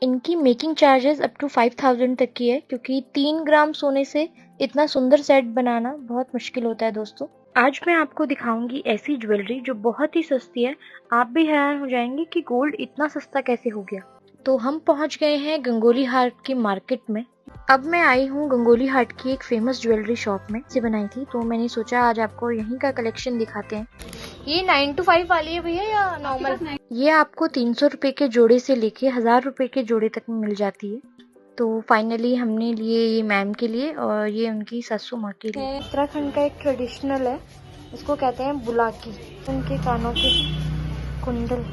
इनकी making charges up to 5000 तक की है, क्योंकि 3 ग्राम सोने से इतना सुंदर सेट बनाना बहुत मुश्किल होता है दोस्तों। आज मैं आपको दिखाऊंगी ऐसी ज्वेलरी जो बहुत ही सस्ती है। आप भी हैरान हो जाएंगे कि गोल्ड इतना सस्ता कैसे हो गया। तो हम पहुंच गए हैं गंगोली हाट की मार्केट में। अब मैं आई हूँ गंगोली हाट की एक फेमस ज्वेलरी शॉप में से बनाई थी, तो मैंने सोचा आज आपको यहीं का कलेक्शन दिखाते हैं। ये 9 to 5 वाली है भैया या नॉर्मल? ये आपको 300 रुपए के जोड़े से लेके 1000 रुपए के जोड़े तक में मिल जाती है। तो फाइनली हमने लिए ये मैम के लिए और ये उनकी सासू माँ के लिए। उत्तराखंड का एक ट्रेडिशनल है, इसको कहते हैं बुलाकी। उनके कानों के कुंडल,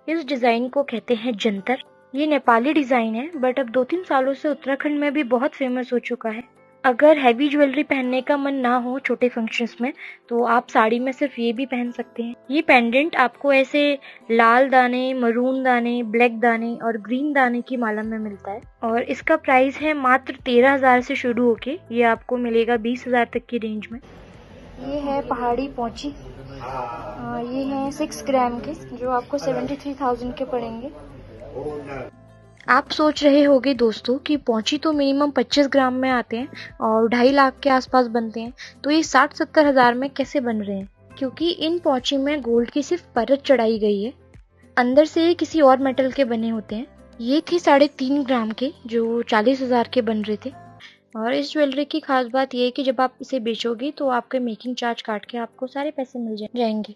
इस डिजाइन को कहते हैं जंतर। ये नेपाली डिजाइन है, बट अब 2-3 सालों से उत्तराखंड में भी बहुत फेमस हो चुका है। अगर हैवी ज्वेलरी पहनने का मन ना हो छोटे फंक्शंस में, तो आप साड़ी में सिर्फ ये भी पहन सकते हैं। ये पेंडेंट आपको ऐसे लाल दाने, मरून दाने, ब्लैक दाने और ग्रीन दाने की माला में मिलता है और इसका प्राइस है मात्र 13,000 से शुरू होके ये आपको मिलेगा 20,000 तक की रेंज में। ये है पहाड़ी पौची, ये है 6 ग्राम के, जो आपको 73,000 के पड़ेंगे। आप सोच रहे होंगे दोस्तों कि पौची तो मिनिमम 25 ग्राम में आते हैं और 2.5 लाख के आसपास बनते हैं, तो ये 60-70 हजार में कैसे बन रहे हैं? क्योंकि इन पौची में गोल्ड की सिर्फ परत चढ़ाई गई है, अंदर से ये किसी और मेटल के बने होते हैं। ये थे 3.5 ग्राम के, जो 40,000 के बन रहे थे। और इस ज्वेलरी की खास बात यह है कि जब आप इसे बेचोगे तो आपके मेकिंग चार्ज काट के आपको सारे पैसे मिल जाएंगे।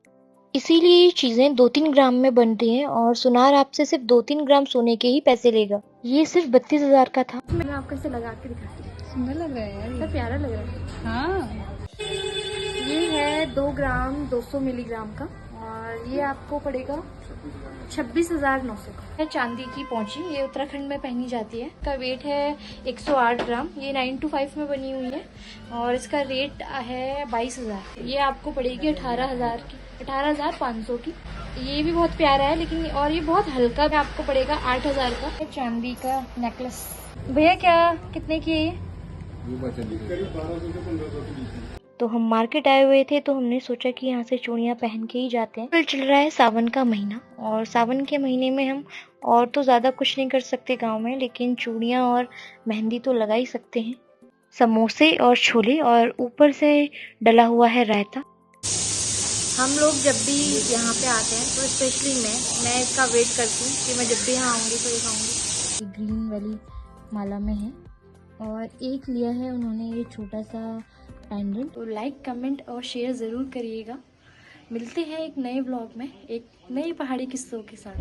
इसीलिए ये चीजें 2-3 ग्राम में बनती हैं और सुनार आपसे सिर्फ 2-3 ग्राम सोने के ही पैसे लेगा। ये सिर्फ 32,000 का था। मैं आपको इसे लगा के दिखाती हूँ। सुंदर लग रहा है यार, कितना प्यारा लग रहा है। हाँ, ये है 2 ग्राम 200 मिलीग्राम का और ये आपको पड़ेगा 26,900 का। है चांदी की पौची, ये उत्तराखंड में पहनी जाती है। इसका वेट है 108 ग्राम। ये 9 to 5 में बनी हुई है और इसका रेट है 22,000। ये आपको पड़ेगी 18,000 की, 18,500 की। ये भी बहुत प्यारा है, लेकिन और ये बहुत हल्का है, आपको पड़ेगा 8,000 का। चांदी का नेकलेस भैया क्या कितने की है ये? करीब 1200 से 1500 के बीच में। तो हम मार्केट आए हुए थे, तो हमने सोचा कि यहाँ से चूड़ियाँ पहन के ही जाते हैं। फिर चल रहा है सावन का महीना और सावन के महीने में हम और तो ज्यादा कुछ नहीं कर सकते गांव में, लेकिन चूड़ियाँ और मेहंदी तो लगा ही सकते हैं। समोसे और छोले और ऊपर से डला हुआ है रायता। हम लोग जब भी यहाँ पे आते हैं तो स्पेशली मैं इसका वेट करती हूँ कि मैं जब भी यहाँ आऊँगी तो ये खाऊंगी। ग्रीन वाली माला में है और एक लिया है उन्होंने ये छोटा सा पेंडेंट। तो लाइक, कमेंट और शेयर ज़रूर करिएगा। मिलते हैं एक नए ब्लॉग में एक नए पहाड़ी किस्सों के साथ।